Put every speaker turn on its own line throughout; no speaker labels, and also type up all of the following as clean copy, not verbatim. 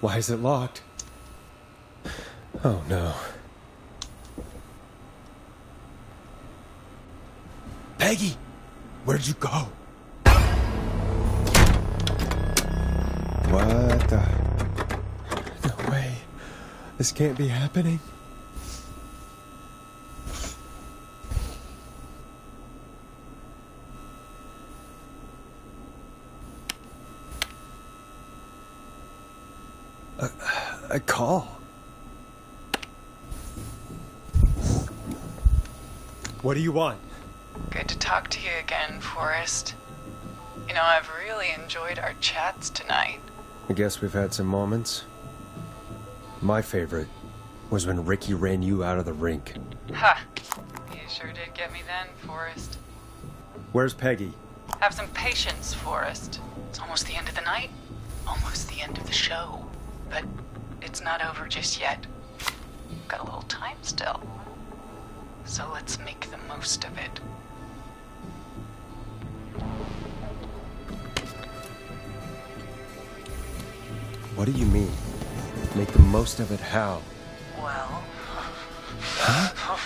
Why is it locked? Oh no. Peggy! Where'd you go? What the... No way. This can't be happening. A call. What do you want?
Good to talk to you again, Forrest. You know, I've really enjoyed our chats tonight.
I guess we've had some moments. My favorite was when Ricky ran you out of the rink.
Ha! You sure did get me then, Forrest.
Where's Peggy?
Have some patience, Forrest. It's almost the end of the night. Almost the end of the show. But it's not over just yet. Got a little time still. So let's make the most of it.
What do you mean? Make the most of it how?
Well... Huh? I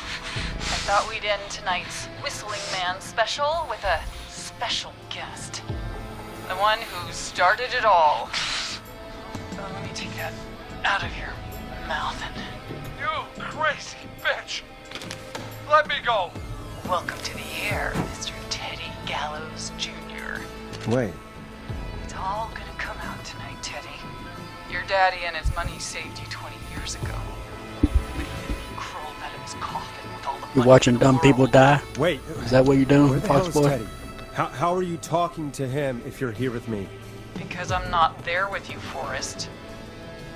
thought we'd end tonight's Whistling Man special with a special guest. The one who started it all. Let me take that out of your mouth and...
You crazy bitch! Let me go!
Welcome to the air, Mr. Teddy Gallows Jr.
Wait.
It's all gonna come out tonight, Teddy. Your daddy and his money saved you 20 years ago. But he crawled out of his coffin with all the money.
You watching dumb people die?
Wait.
Is that what you're doing,
Where the hell
Fox
is
Boy?
Teddy? How are you talking to him if you're here with me?
Because I'm not there with you, Forrest.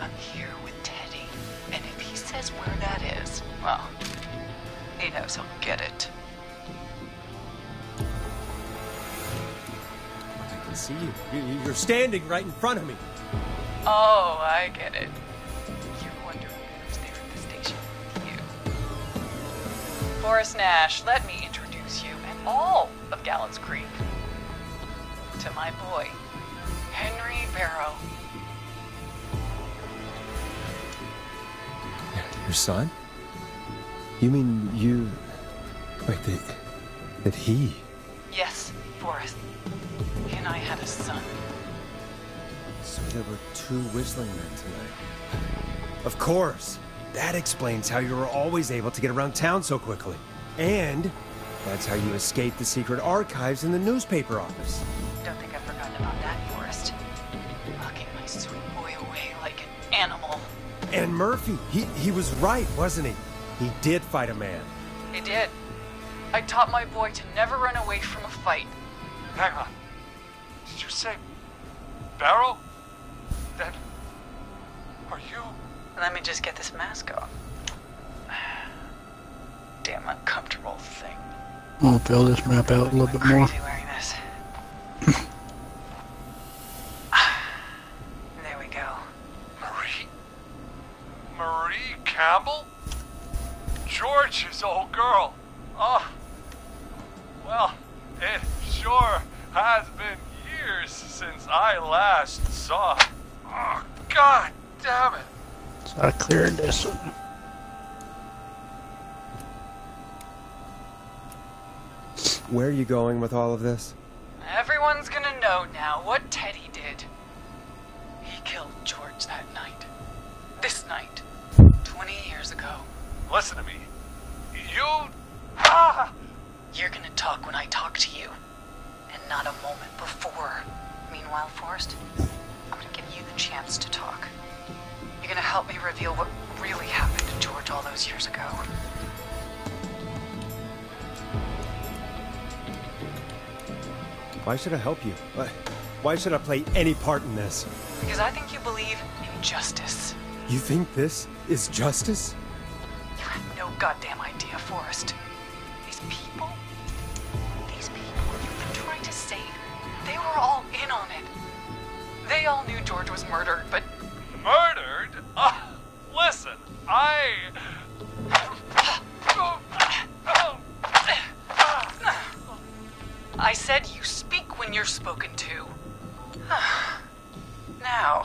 I'm here with Teddy. And if he says where that is, well, he knows he'll get it.
I can see you. You're standing right in front of me.
Oh, I get it. You're wondering who's there at the station with you. Forrest Nash, let me introduce you and all of Gallows Creek to my boy, Henry Barrow.
Your son? You mean you... Wait, that he...
Yes, Forrest. He and I had a son.
So there were two Whistling Men tonight. Of course. That explains how you were always able to get around town so quickly. And that's how you escaped the secret archives in the newspaper office.
Don't think I've forgotten about that, Forrest. Locking my sweet boy away like an animal.
And Murphy, he was right, wasn't he? He did fight a man.
He did. I taught my boy to never run away from a fight.
Hang on. Did you say Barrow? Then are you?
Let me just get this mask off. Damn uncomfortable thing.
I'm gonna fill this map out a little bit more.
Crazy wearing this. There we go.
Marie Campbell? George's old girl. Oh, well, it sure has been years since I last saw. Oh, God damn it.
So I cleared this.
Where are you going with all of this?
Everyone's gonna know now what Teddy did. He killed George that night. This night. 20 years ago.
Listen to me. You... Ah!
You're gonna talk when I talk to you. And not a moment before. Meanwhile, Forrest, I'm gonna give you the chance to talk. You're gonna help me reveal what really happened to George all those years ago.
Why should I help you? Why should I play any part in this?
Because I think you believe in justice.
You think this is justice?
You have no goddamn idea, Forrest. These people you've been trying to save, they were all in on it. They all knew George was murdered, but...
Murdered? Listen,
I said you speak when you're spoken to. Now,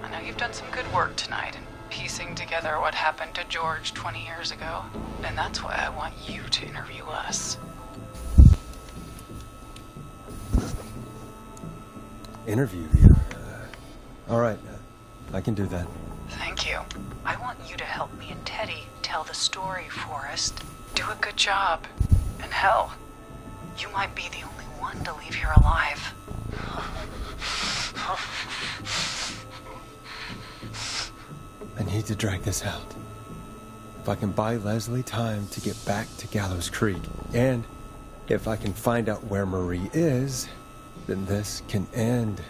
I'm Now, you've done some good work tonight in piecing together what happened to George 20 years ago. And that's why I want you to interview us.
Interview you? All right, I can do that.
Thank you. I want you to help me and Teddy tell the story, Forrest. Do a good job. And hell, you might be the only one to leave here alive.
I need to drag this out. If I can buy Leslie time to get back to Gallows Creek, and if I can find out where Marie is, then this can end.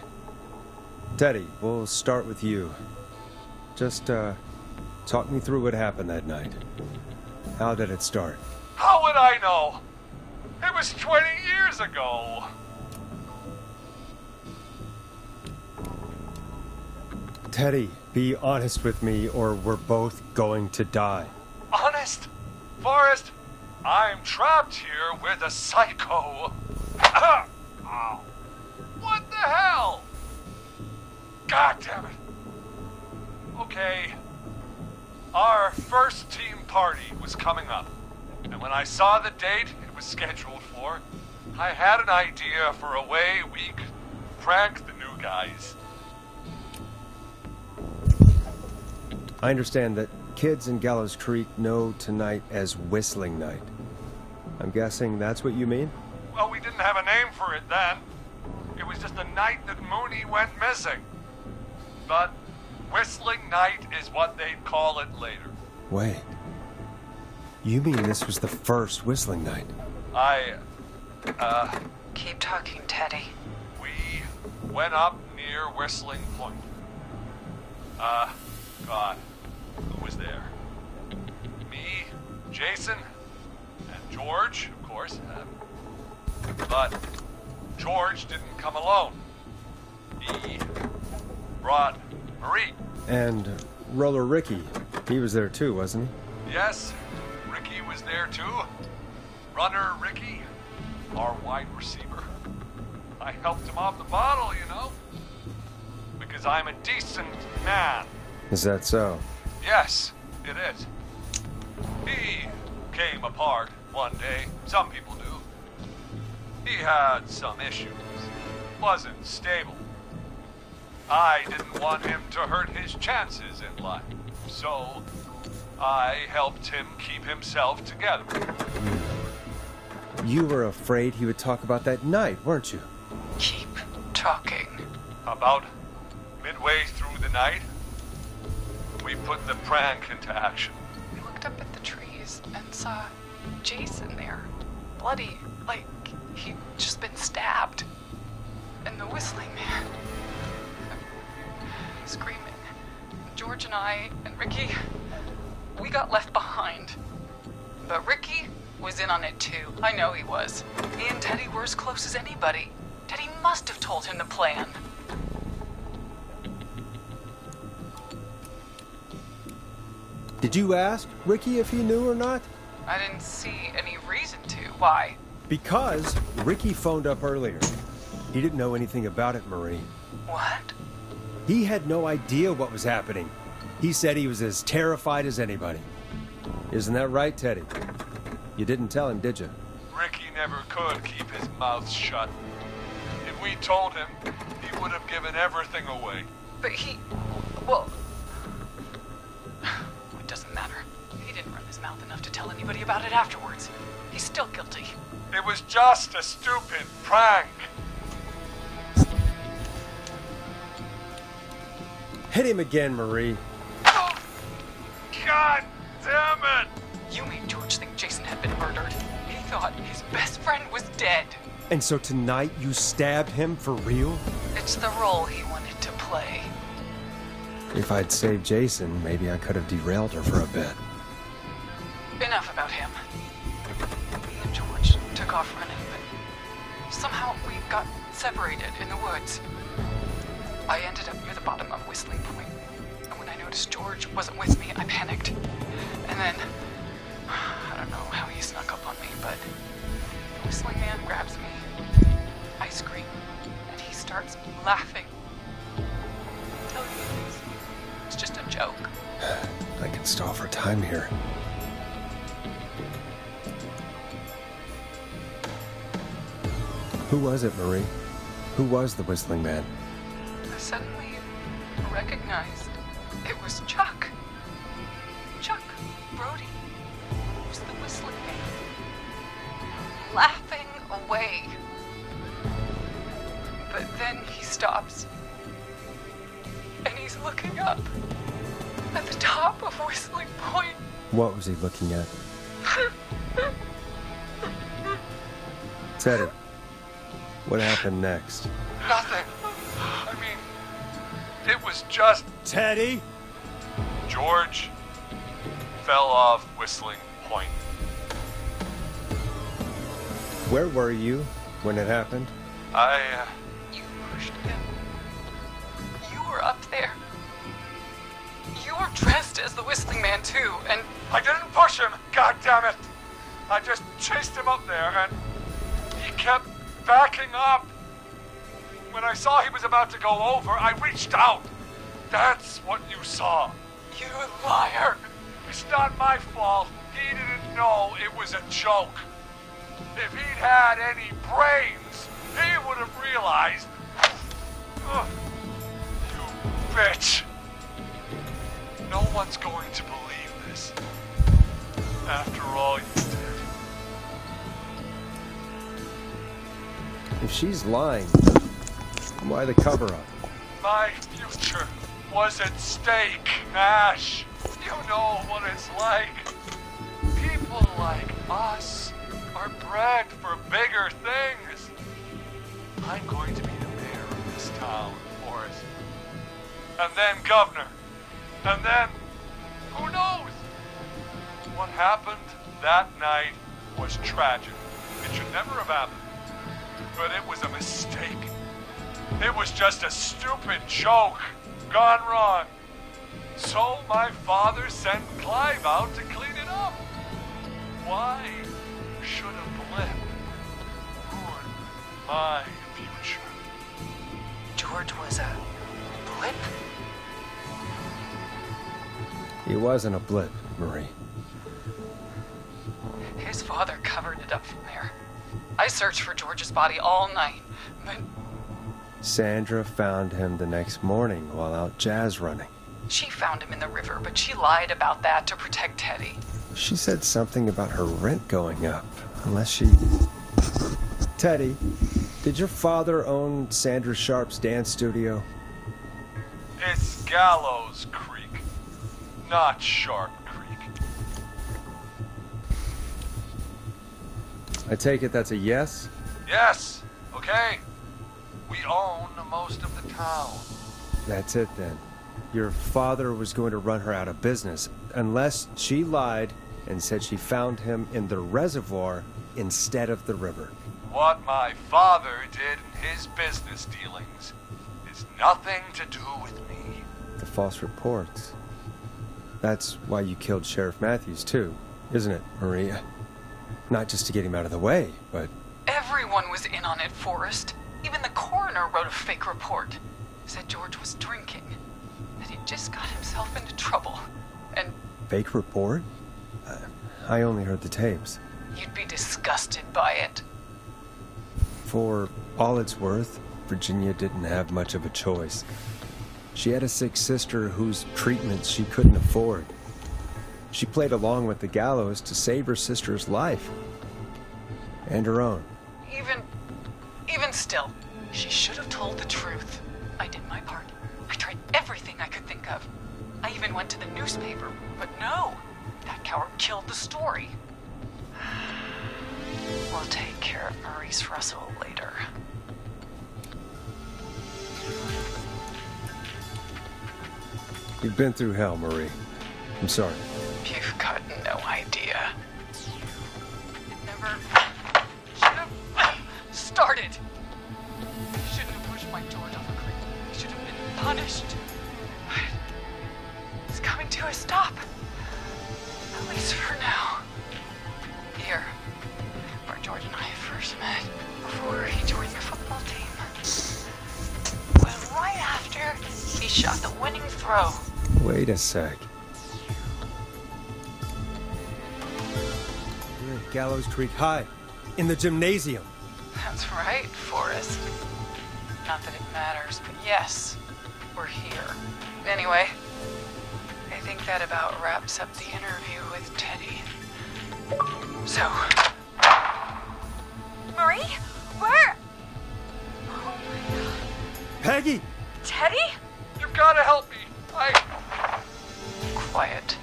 Teddy, we'll start with you. Just, talk me through what happened that night. How did it start?
How would I know? It was 20 years ago.
Teddy, be honest with me or we're both going to die.
Honest? Forrest, I'm trapped here with a psycho. Ow. What the hell? God damn it. Okay. Our first team party was coming up. And when I saw the date it was scheduled for, I had an idea for a way we could prank the new guys.
I understand that kids in Gallows Creek know tonight as Whistling Night. I'm guessing that's what you mean?
Well, we didn't have a name for it then. It was just the night that Mooney went missing. But Whistling Night is what they'd call it later.
Wait. You mean this was the first Whistling Night?
Keep talking, Teddy.
We went up near Whistling Point. God, who was there? Me, Jason, and George, of course. But George didn't come alone. He brought Marie.
And Roller Ricky, he was there too, wasn't he?
Yes, Ricky was there too. Runner Ricky, our wide receiver. I helped him off the bottle, you know. Because I'm a decent man.
Is that so?
Yes, it is. He came apart one day. Some people do. He had some issues. Wasn't stable. I didn't want him to hurt his chances in life. So, I helped him keep himself together.
You were afraid he would talk about that night, weren't you?
Keep talking.
About midway through the night, we put the prank into action.
We looked up at the trees and saw Jason there. Bloody, like he'd just been stabbed. And the Whistling Man. Screaming. George and I and Ricky, we got left behind. But Ricky was in on it too. I know he was. He and Teddy were as close as anybody. Teddy must have told him the plan.
Did you ask Ricky if he knew or not?
I didn't see any reason to. Why?
Because Ricky phoned up earlier. He didn't know anything about it, Marie.
What?
He had no idea what was happening. He said he was as terrified as anybody. Isn't that right, Teddy? You didn't tell him, did you?
Ricky never could keep his mouth shut. If we told him, he would have given everything away.
But he... well... it doesn't matter. He didn't run his mouth enough to tell anybody about it afterwards. He's still guilty.
It was just a stupid prank.
Hit him again, Marie.
Oh, God damn it!
You made George think Jason had been murdered. He thought his best friend was dead.
And so tonight you stabbed him for real?
It's the role he wanted to play.
If I'd saved Jason, maybe I could have derailed her for a bit.
Enough about him. Me and George took off running, but somehow we got separated in the woods. I ended up near the bottom of Whistling Point, and when I noticed George wasn't with me, I panicked. And then, I don't know how he snuck up on me, but the Whistling Man grabs me. I scream, and he starts laughing. I'm telling you this. joke.
I can stall for time here. Who was it, Marie? Who was the Whistling Man?
I suddenly recognized it was Chuck. Chuck Brody was the Whistling Man. Laughing away. But then he stops. And he's looking up at the top of Whistling Point.
What was he looking at? Teddy, what happened next?
Nothing. I mean, it was just
Teddy?
George fell off Whistling Point.
Where were you when it happened?
You pushed him. You were up there. You were dressed as the Whistling Man too, and
I didn't push him, God damn it! I just chased him up there and he kept backing up. When I saw he was about to go over, I reached out. That's what you saw.
you liar.
It's not my fault. He didn't know it was a joke. If he'd had any brains, he would have realized. Ugh, you bitch. No one's going to believe this. After all you did.
If she's lying, why the cover-up?
My future was at stake, Ash. You know what it's like. People like us are bred for bigger things. I'm going to be the mayor of this town, Forrest. And then governor. And then, who knows? What happened that night was tragic. It should never have happened. But it was a mistake. It was just a stupid joke gone wrong. So my father sent Clive out to clean it up. Why should a blip ruin my future?
George was a blip?
He wasn't a blip, Marie.
His father covered it up from there. I searched for George's body all night, but
Sandra found him the next morning while out jazz running.
she found him in the river, but she lied about that to protect Teddy.
She said something about her rent going up, unless she... Teddy, did your father own Sandra Sharp's dance studio?
It's Gallows Creek, not Sharp Creek.
I take it that's a yes?
Yes, okay. We own most of the town.
That's it then. Your father was going to run her out of business, unless she lied and said she found him in the reservoir instead of the river.
What my father did in his business dealings is nothing to do with me.
The false reports. That's why you killed Sheriff Matthews too, isn't it, Maria? Not just to get him out of the way, but...
Everyone was in on it, Forrest. Even the coroner wrote a fake report. Said George was drinking. That he just got himself into trouble. And
Fake report? I only heard the tapes.
you'd be disgusted by it.
For all it's worth, Virginia didn't have much of a choice. She had a sick sister whose treatments she couldn't afford. She played along with the gallows to save her sister's life. And her own.
Even still, she should have told the truth. I did my part. I tried everything I could think of. I even went to the newspaper, but no. That coward killed the story. We'll take care of Maurice Russell later.
You've been through hell, Marie. I'm sorry.
You've got no idea. It never should have started. You shouldn't have pushed my George off a cliff. He should have been punished. But it's coming to a stop. At least for now. Here, where George and I first met, before he joined the football team. Well, right after he shot the winning throw.
Wait a sec. You're at Gallows Creek High, in the gymnasium.
That's right, Forrest. Not that it matters, but yes, we're here. Anyway, I think that about wraps up the interview with Teddy. So... Marie? Where? Oh my god.
Peggy!
Teddy?
You gotta help me.
Quiet.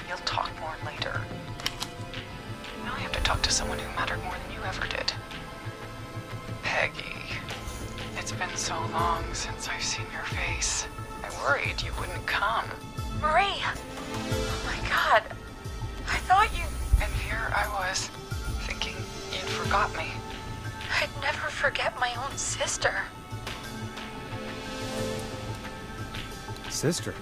You'll talk more later. Now I have to talk to someone who mattered more than you ever did. Peggy. It's been so long since I've seen your face. I worried you wouldn't come. Marie! Oh my god. I thought you... And here I was, thinking you'd forgot me. I'd never forget my own sister.
Sister?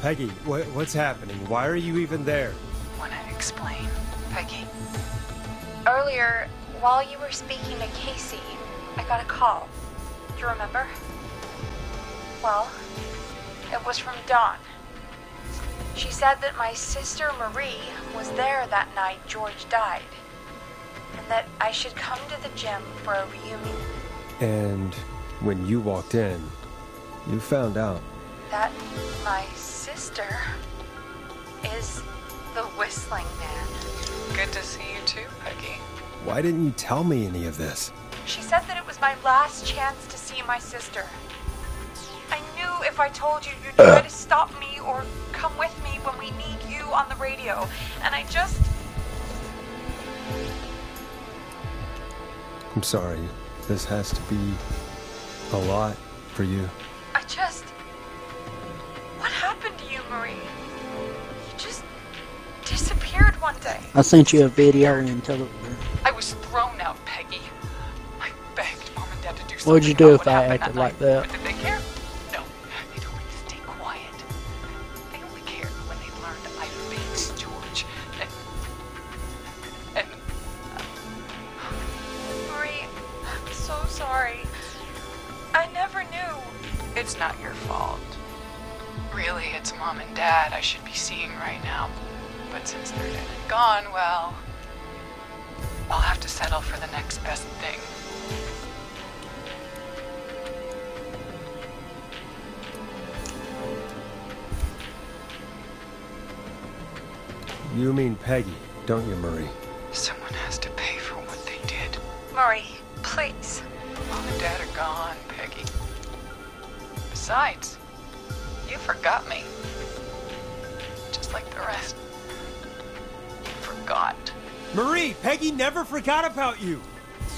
Peggy, what's happening? Why are you even there?
Wanna explain, Peggy?
Earlier, while you were speaking to Casey, I got a call. Do you remember? Well, it was from Dawn. She said that my sister Marie was there that night George died, and that I should come to the gym for a reunion.
And when you walked in, you found out.
That my sister is the Whistling Man.
Good to see you too, Peggy.
Why didn't you tell me any of this?
She said that it was my last chance to see my sister. I knew if I told you, you'd try to stop me or come with me when we need you on the radio. And I just...
I'm sorry. This has to be a lot for you.
I just... What happened to you, Marie? You just disappeared one day.
I sent you a video and tell her.
I was thrown out, Peggy. I begged Mom and Dad to do something.
What'd you do
about
if
what
I
happened
acted
that
like
night.
that?
But did they care? No. They told me to stay quiet. They only cared when they learned I faked George. And
Marie, I'm so sorry. I never knew.
it's not your fault. Really, it's Mom and Dad I should be seeing right now. But since they're dead and gone, well, I'll have to settle for the next best thing.
You mean Peggy, don't you, Marie?
Someone has to pay for what they did.
Marie, please.
Mom and Dad are gone, Peggy. Besides, you forgot me. Just like the rest. You forgot.
Marie, Peggy never forgot about you.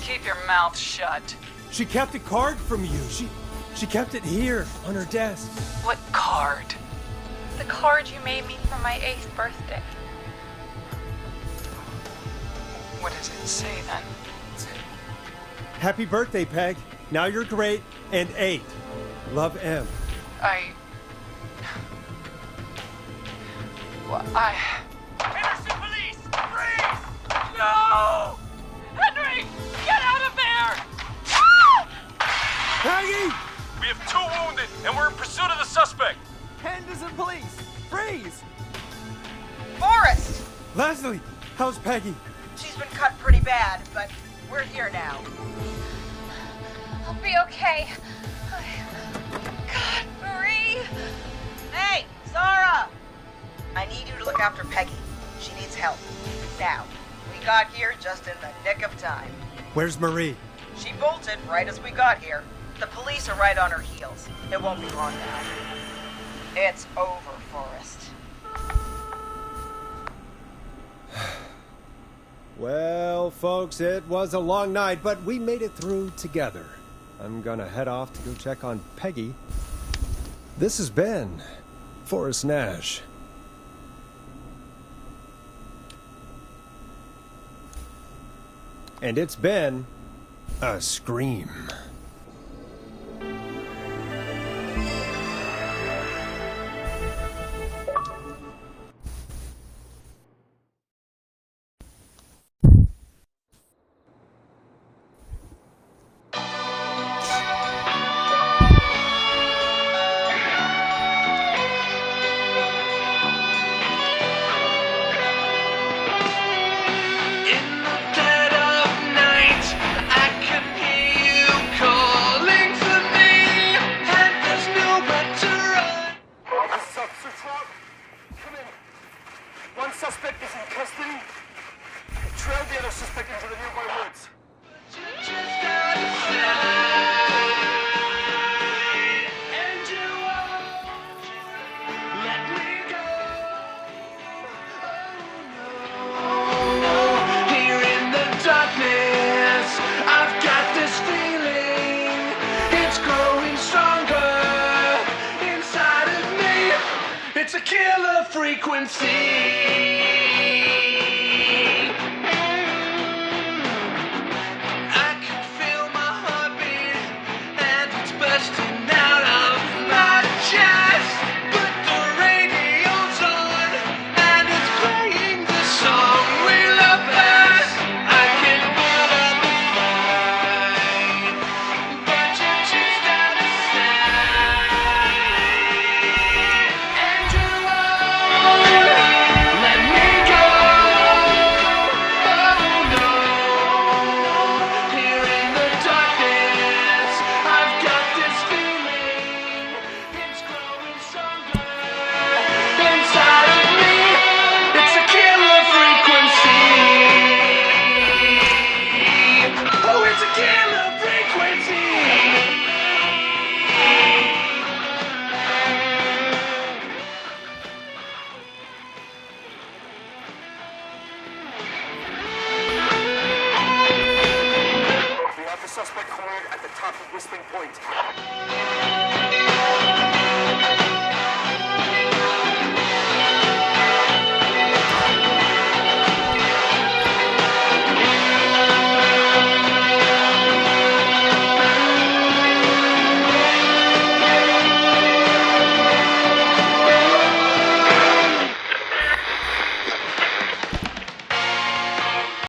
Keep your mouth shut.
She kept a card from you. She kept it here on her desk.
What card?
The card you made me for my 8th birthday.
What does it say then?
Happy birthday, Peg. Now you're great and 8. Love, M.
Henderson police! Freeze! No!
Henry! Get out of there!
Peggy!
We have 2 wounded, and we're in pursuit of the suspect.
Henderson police! Freeze!
Forrest!
Leslie, how's Peggy?
She's been cut pretty bad, but we're here now.
I'll be okay. God, Marie!
Hey, Zara! I need you to look after Peggy. She needs help. Now, we got here just in the nick of time.
Where's Marie?
She bolted right as we got here. The police are right on her heels. It won't be long now. It's over, Forrest.
Well, folks, it was a long night, but we made it through together. I'm gonna head off to go check on Peggy. This has been Forrest Nash. And it's been a scream.
frequency. I can feel my heartbeat, and it's bursting out of my chest. But the radio's on, and it's playing the song we love best. I can hear the fine, but you're just out of sight. And you won't let me go. Oh no. Here in the darkness, I've got this feeling. It's growing stronger inside of me. It's a killer frequency. Oh, it's a killer frequency.
We have the suspect cornered at the top of Whistling Point.